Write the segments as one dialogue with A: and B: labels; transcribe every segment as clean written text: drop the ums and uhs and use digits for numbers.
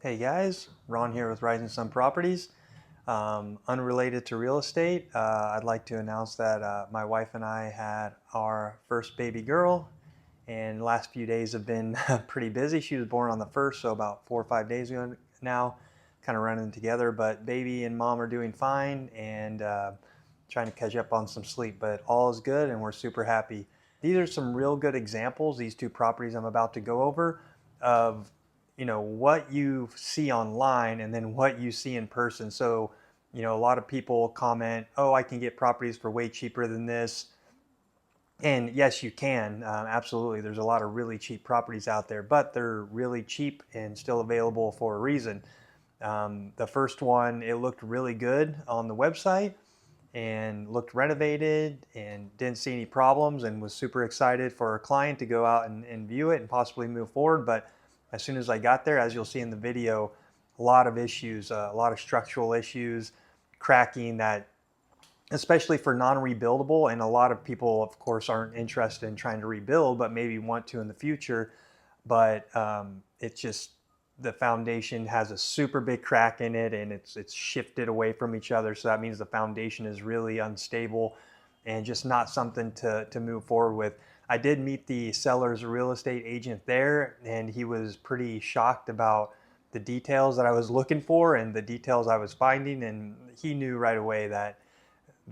A: Hey guys, Ron here with Rising Sun Properties. Unrelated to real estate, I'd like to announce that my wife and I had our first baby girl, and the last few days have been pretty busy. She was born on the 1st, so about 4 or 5 days ago now, kind of running together. But baby and mom are doing fine and trying to catch up on some sleep, but all is good and we're super happy. These are some real good examples, these two properties I'm about to go over, of what you see online and then what you see in person. So a lot of people comment, oh, I can get properties for way cheaper than this. And yes, you can. Absolutely. There's a lot of really cheap properties out there, but they're really cheap and still available for a reason. The first one, it looked really good on the website and looked renovated and didn't see any problems, and was super excited for our client to go out and view it and possibly move forward. But as soon as I got there, as you'll see in the video, a lot of issues, a lot of structural issues, cracking that, especially for non-rebuildable. And a lot of people, of course, aren't interested in trying to rebuild, but maybe want to in the future. But it's just, the foundation has a super big crack in it, and it's shifted away from each other. So that means the foundation is really unstable and just not something to move forward with. I did meet the seller's real estate agent there, and he was pretty shocked about the details that I was looking for and the details I was finding. And he knew right away that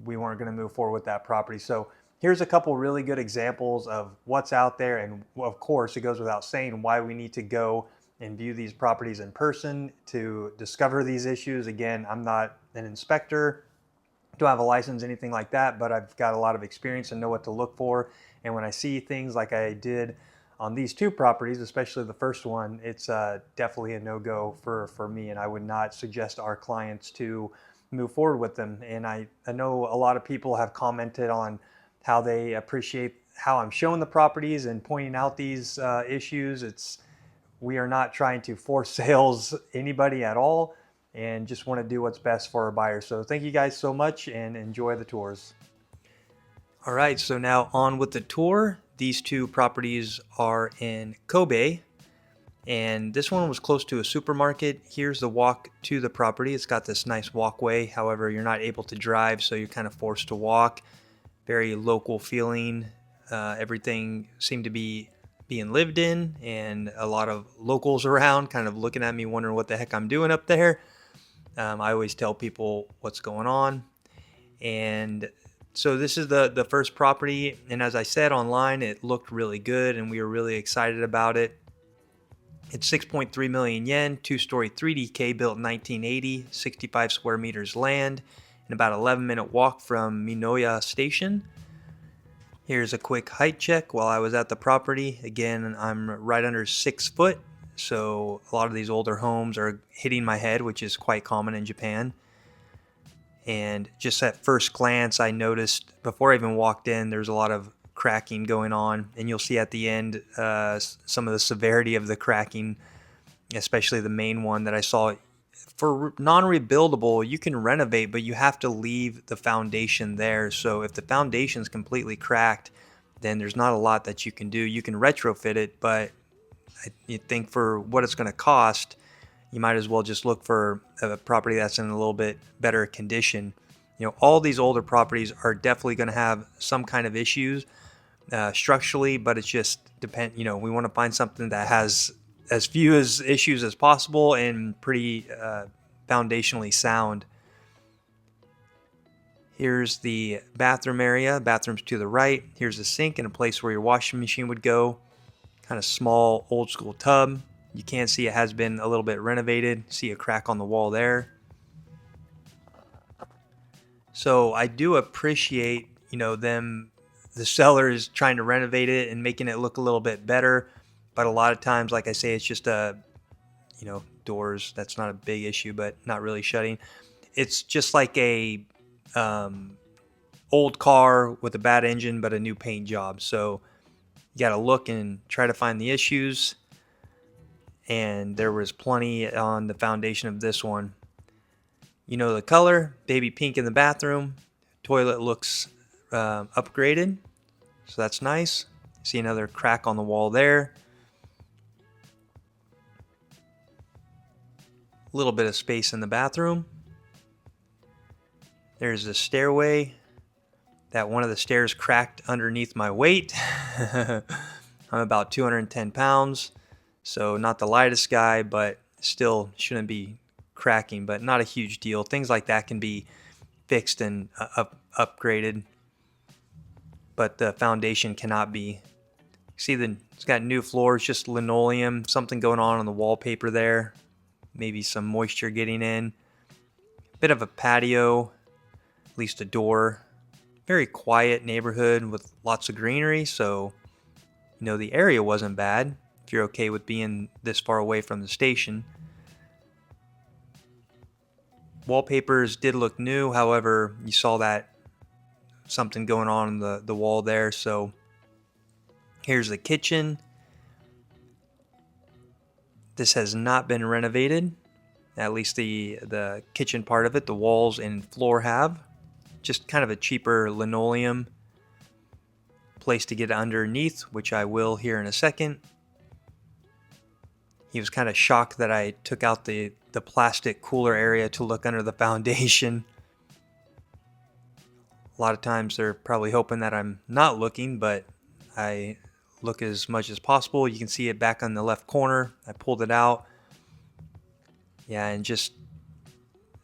A: we weren't going to move forward with that property. So here's a couple really good examples of what's out there. And of course, it goes without saying why we need to go and view these properties in person to discover these issues. Again, I'm not an inspector, don't have a license, anything like that, but I've got a lot of experience and know what to look for. And when I see things like I did on these two properties, especially the first one, it's definitely a no-go for me, and I would not suggest our clients to move forward with them. And I know a lot of people have commented on how they appreciate how I'm showing the properties and pointing out these issues. We are not trying to force sales anybody at all, and just want to do what's best for our buyers. So thank you guys so much and enjoy the tours. All right, so now on with the tour. These two properties are in Kobe, and this one was close to a supermarket. Here's the walk to the property. It's got this nice walkway. However, you're not able to drive, so you're kind of forced to walk. Very local feeling. Everything seemed to be being lived in, and a lot of locals around kind of looking at me wondering what the heck I'm doing up there. I always tell people what's going on. And so this is the first property, and as I said, online it looked really good and we were really excited about it. It's 6.3 million yen, two-story 3DK, built in 1980, 65 square meters land, and about 11-minute walk from Minoya Station. Here's a quick height check while I was at the property. Again, I'm right under 6 foot, so a lot of these older homes are hitting my head, which is quite common in Japan. And just at first glance, I noticed before I even walked in, there's a lot of cracking going on. And you'll see at the end some of the severity of the cracking, especially the main one that I saw. For non-rebuildable, you can renovate, but you have to leave the foundation there. So if the foundation's completely cracked, then there's not a lot that you can do. You can retrofit it, but you think for what it's going to cost, you might as well just look for a property that's in a little bit better condition. All these older properties are definitely going to have some kind of issues structurally, but it's just we want to find something that has as few as issues as possible and pretty foundationally sound. Here's the bathroom area. Bathroom's to the right. Here's the sink and a place where your washing machine would go. Kind of small, old school tub. You can see it has been a little bit renovated. See a crack on the wall there. So I do appreciate, the sellers trying to renovate it and making it look a little bit better. But a lot of times, like I say, it's just doors. That's not a big issue, but not really shutting. It's just like a old car with a bad engine, but a new paint job. So you got to look and try to find the issues. And there was plenty on the foundation of this one. The color, baby pink in the bathroom. Toilet looks upgraded, so that's nice. See another crack on the wall there. little bit of space in the bathroom. There's a stairway that one of the stairs cracked underneath my weight. I'm about 210 pounds, so not the lightest guy, but still shouldn't be cracking, but not a huge deal. Things like that can be fixed and upgraded, but the foundation cannot be. See, it's got new floors, just linoleum, something going on the wallpaper there, maybe some moisture getting in. Bit of a patio, at least a door. Very quiet neighborhood with lots of greenery, so you know the area wasn't bad if you're okay with being this far away from the station. Wallpapers did look new, however, you saw that something going on in the wall there. So here's the kitchen. This has not been renovated, at least the kitchen part of it. The walls and floor have. Just kind of a cheaper linoleum place to get underneath, which I will here in a second. He was kind of shocked that I took out the plastic cooler area to look under the foundation. A lot of times they're probably hoping that I'm not looking, but I look as much as possible. You can see it back on the left corner. I pulled it out. Yeah, and just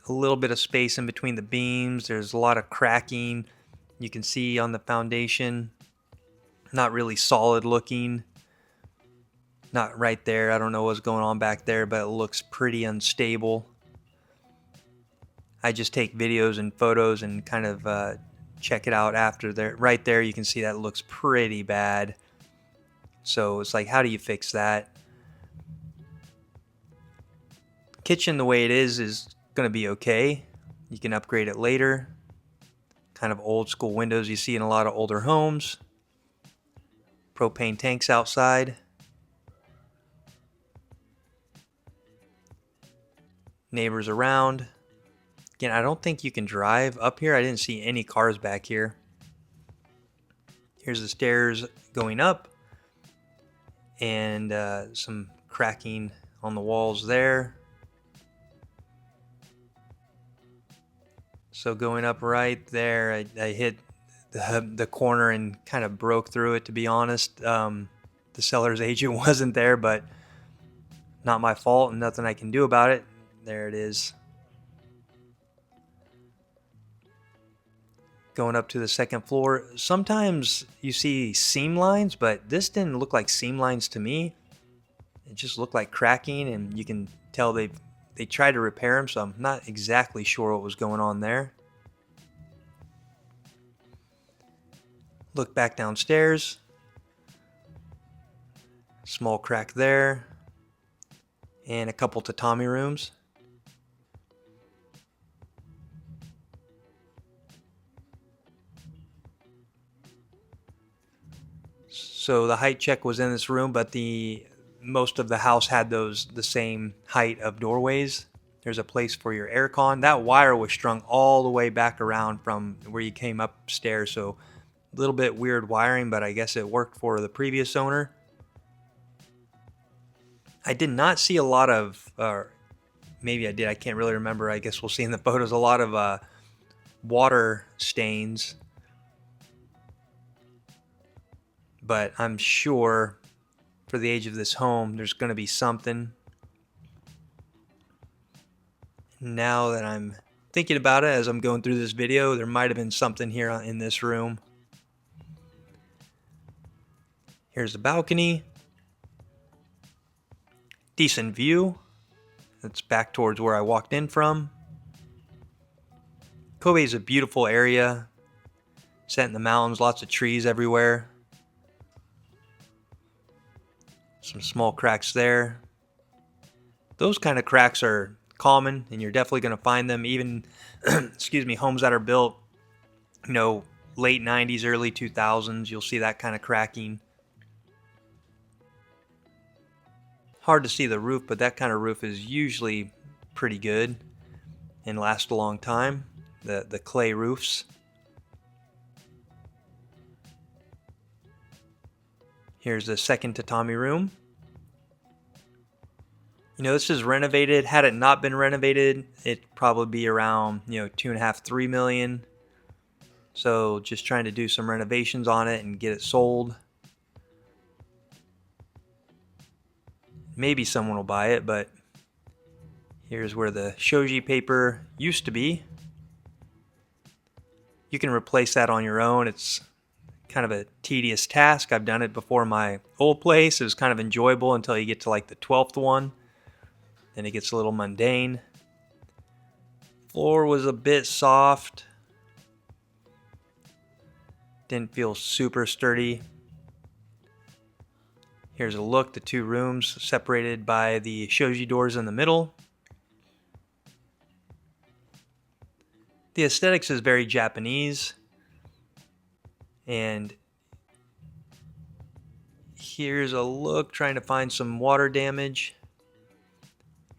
A: a little bit of space in between the beams. There's a lot of cracking. You can see on the foundation, not really solid looking. Not right there. I don't know what's going on back there, but it looks pretty unstable. I just take videos and photos and kind of check it out after there. Right there, you can see that looks pretty bad. So it's like, how do you fix that? Kitchen the way it is going to be okay. You can upgrade it later. Kind of old school windows you see in a lot of older homes. Propane tanks outside. Neighbors around. Again, I don't think you can drive up here. I didn't see any cars back here. Here's the stairs going up, and some cracking on the walls there. So going up right there, I hit the corner and kind of broke through it, to be honest. The seller's agent wasn't there, but not my fault and nothing I can do about it. There it is. Going up to the second floor. Sometimes you see seam lines, but this didn't look like seam lines to me. It just looked like cracking, and you can tell they tried to repair them, so I'm not exactly sure what was going on there. Look back downstairs. Small crack there. And a couple tatami rooms. So the height check was in this room, but most of the house had the same height of doorways. There's a place for your air con. That wire was strung all the way back around from where you came upstairs, so a little bit weird wiring, but I guess it worked for the previous owner. I did not see a lot of, maybe I did, I can't really remember. I guess we'll see in the photos, a lot of water stains. But I'm sure for the age of this home, there's going to be something. Now that I'm thinking about it as I'm going through this video, there might have been something here in this room. Here's the balcony. Decent view. It's back towards where I walked in from. Kobe is a beautiful area. Set in the mountains, lots of trees everywhere. Some small cracks there. Those kind of cracks are common, and you're definitely going to find them even, excuse me, homes that are built, you know, late 90s, early 2000s. You'll see that kind of cracking. Hard to see the roof, but that kind of roof is usually pretty good and lasts a long time. The clay roofs. Here's the second tatami room. This is renovated. Had it not been renovated, it'd probably be around, 2.5, 3 million. So just trying to do some renovations on it and get it sold. Maybe someone will buy it, but here's where the shoji paper used to be. You can replace that on your own. It's kind of a tedious task. I've done it before in my old place. It was kind of enjoyable until you get to like the 12th one. Then it gets a little mundane. Floor was a bit soft. Didn't feel super sturdy. Here's a look, the 2 rooms separated by the shoji doors in the middle. The aesthetics is very Japanese. And here's a look, trying to find some water damage.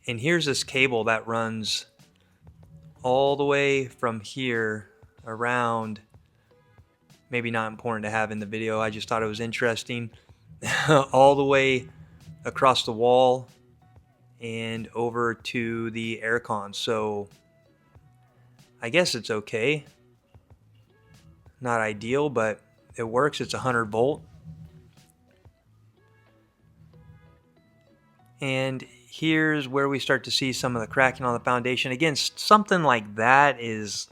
A: And here's this cable that runs all the way from here around. Maybe not important to have in the video, I just thought it was interesting. All the way across the wall and over to the aircon. So I guess it's okay. Not ideal, but it works. It's 100 volt. And here's where we start to see some of the cracking on the foundation. Again, something like that is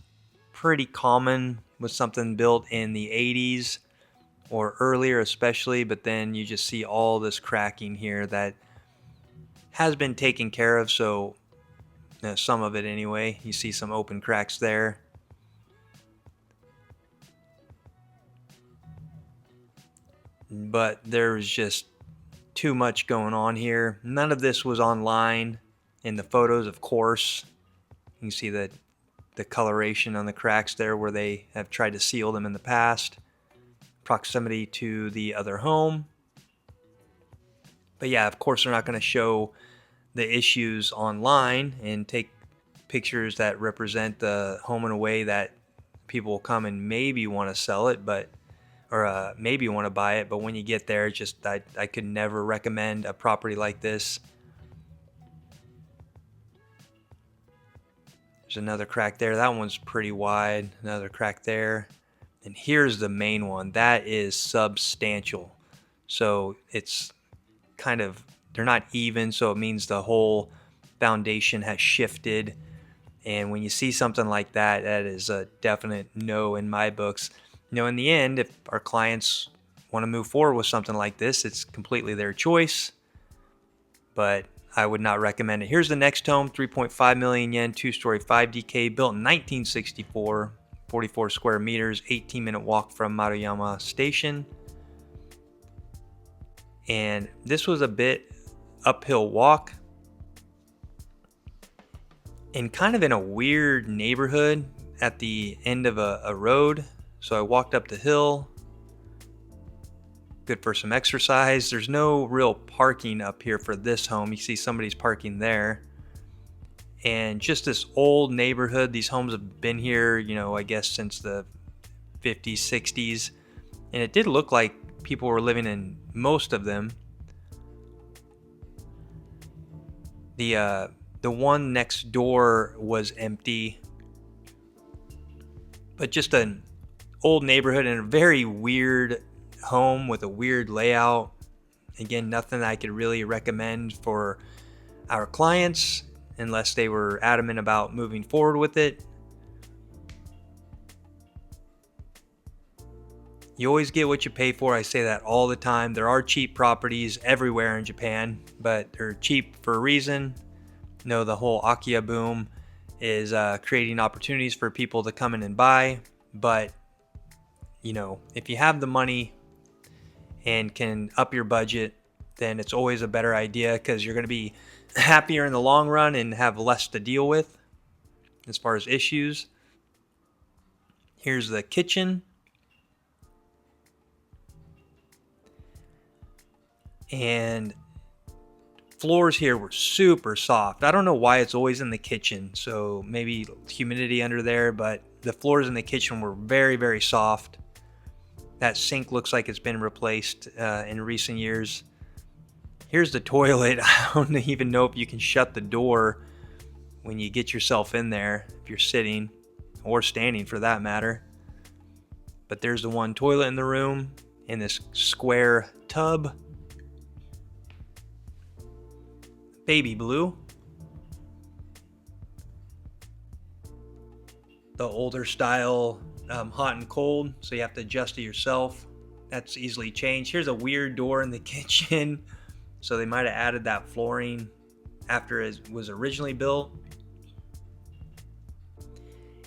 A: pretty common with something built in the 80s or earlier especially, but then you just see all this cracking here that has been taken care of. So some of it anyway. You see some open cracks there. But there's just too much going on here. None of this was online in the photos, of course. You can see the coloration on the cracks there where they have tried to seal them in the past. Proximity to the other home. But yeah, of course they're not going to show the issues online and take pictures that represent the home in a way that people will come and maybe want to sell it, or maybe want to buy it. But when you get there, just I could never recommend a property like this. There's another crack there. That one's pretty wide. Another crack there. And here's the main one. That is substantial. So it's kind of, they're not even, so it means the whole foundation has shifted. And when you see something like that, that is a definite no in my books. In the end, if our clients want to move forward with something like this, it's completely their choice. But I would not recommend it. Here's the next home, 3.5 million yen, 2-story, 5DK, built in 1964. 44 square meters, 18-minute walk from Maruyama Station. And this was a bit uphill walk and kind of in a weird neighborhood at the end of a road. So I walked up the hill. Good for some exercise. There's no real parking up here for this home. You see somebody's parking there. And just this old neighborhood. These homes have been here, I guess since the 50s, 60s. And it did look like people were living in most of them. The one next door was empty. But just an old neighborhood and a very weird home with a weird layout. Again, nothing I could really recommend for our clients unless they were adamant about moving forward with it. You always get what you pay for. I say that all the time. There are cheap properties everywhere in Japan, but they're cheap for a reason. The whole Akiya boom is creating opportunities for people to come in and buy. But, if you have the money and can up your budget, then it's always a better idea because you're going to be happier in the long run and have less to deal with as far as issues. Here's the kitchen. And floors here were super soft. I don't know why it's always in the kitchen. So maybe humidity under there, but the floors in the kitchen were very, very soft. That sink looks like it's been replaced in recent years. Here's the toilet. I don't even know if you can shut the door when you get yourself in there, if you're sitting or standing for that matter. But there's the one toilet in the room in this square tub. Baby blue. The older style, hot and cold, so you have to adjust it yourself. That's easily changed. Here's a weird door in the kitchen. So they might have added that flooring after it was originally built.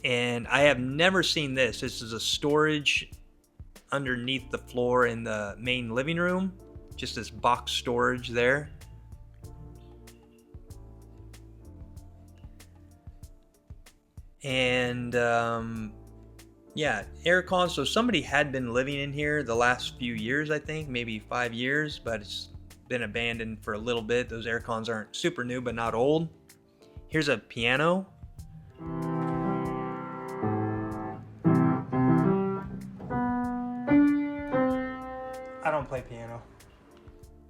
A: And I have never seen this. This is a storage underneath the floor in the main living room. Just this box storage there. And yeah, aircon. So somebody had been living in here the last few years, I think, maybe 5 years, but it's been abandoned for a little bit. Those aircons aren't super new, but not old. Here's a piano. I don't play piano.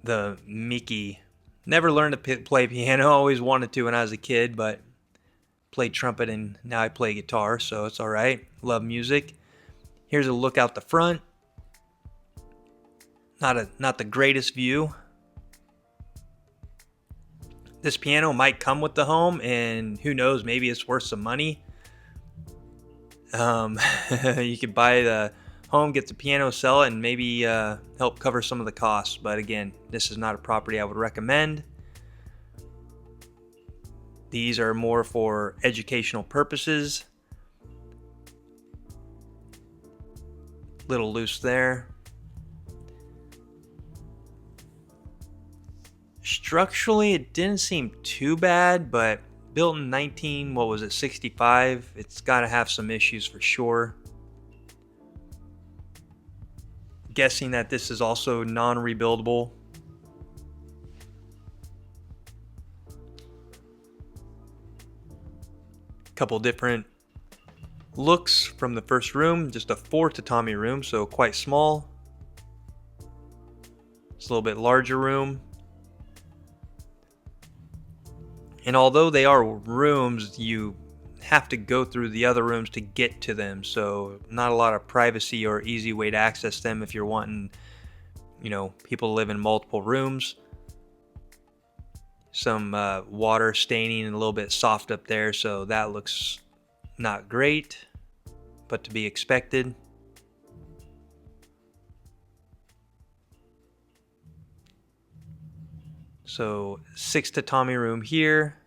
A: The Mickey. Never learned to play piano. Always wanted to when I was a kid, but played trumpet and now I play guitar, so it's all right. Love music. Here's a look out the front. Not the greatest view. This piano might come with the home, and who knows, maybe it's worth some money. You could buy the home, get the piano, sell it, and maybe help cover some of the costs. But again, this is not a property I would recommend. These are more for educational purposes. Little loose there. Structurally, it didn't seem too bad, but built in 65, it's got to have some issues for sure. Guessing that this is also non-rebuildable. Couple different looks from the first room. Just a 4 tatami room, so quite small. It's a little bit larger room. And although they are rooms, you have to go through the other rooms to get to them. So not a lot of privacy or easy way to access them if you're wanting, people to live in multiple rooms. Some water staining and a little bit soft up there, so that looks not great, but to be expected. So 6 tatami room here.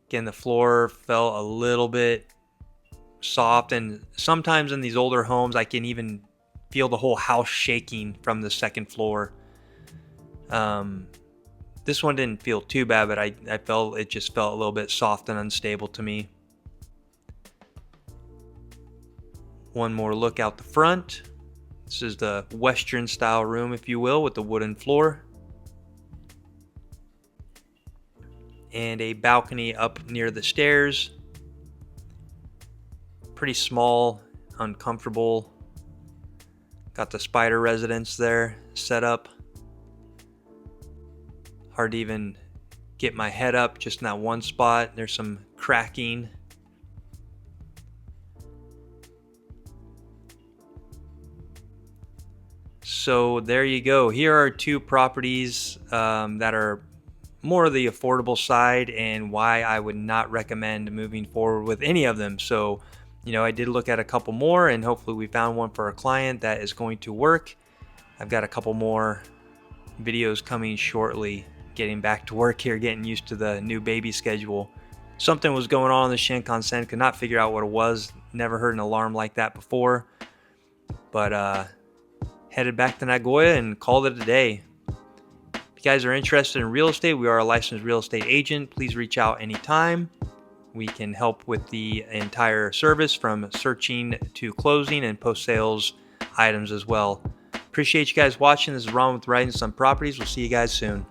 A: Again, the floor felt a little bit soft, and sometimes in these older homes I can even feel the whole house shaking from the second floor. This one didn't feel too bad, but I felt it just felt a little bit soft and unstable to me. One more look out the front. This is the Western style room, if you will, with the wooden floor. And a balcony up near the stairs. Pretty small, uncomfortable. Got the spider residence there set up. Hard to even get my head up just in that one spot. There's some cracking. So there you go. Here are 2 properties that are more of the affordable side and why I would not recommend moving forward with any of them. So, I did look at a couple more, and hopefully we found one for a client that is going to work. I've got a couple more videos coming shortly. Getting back to work here, getting used to the new baby schedule. Something was going on in the Shinkansen, could not figure out what it was. Never heard an alarm like that before. But headed back to Nagoya and called it a day. If you guys are interested in real estate, we are a licensed real estate agent. Please reach out anytime. We can help with the entire service from searching to closing and post-sales items as well. Appreciate you guys watching. This is Ron with Rising Sun Properties. We'll see you guys soon.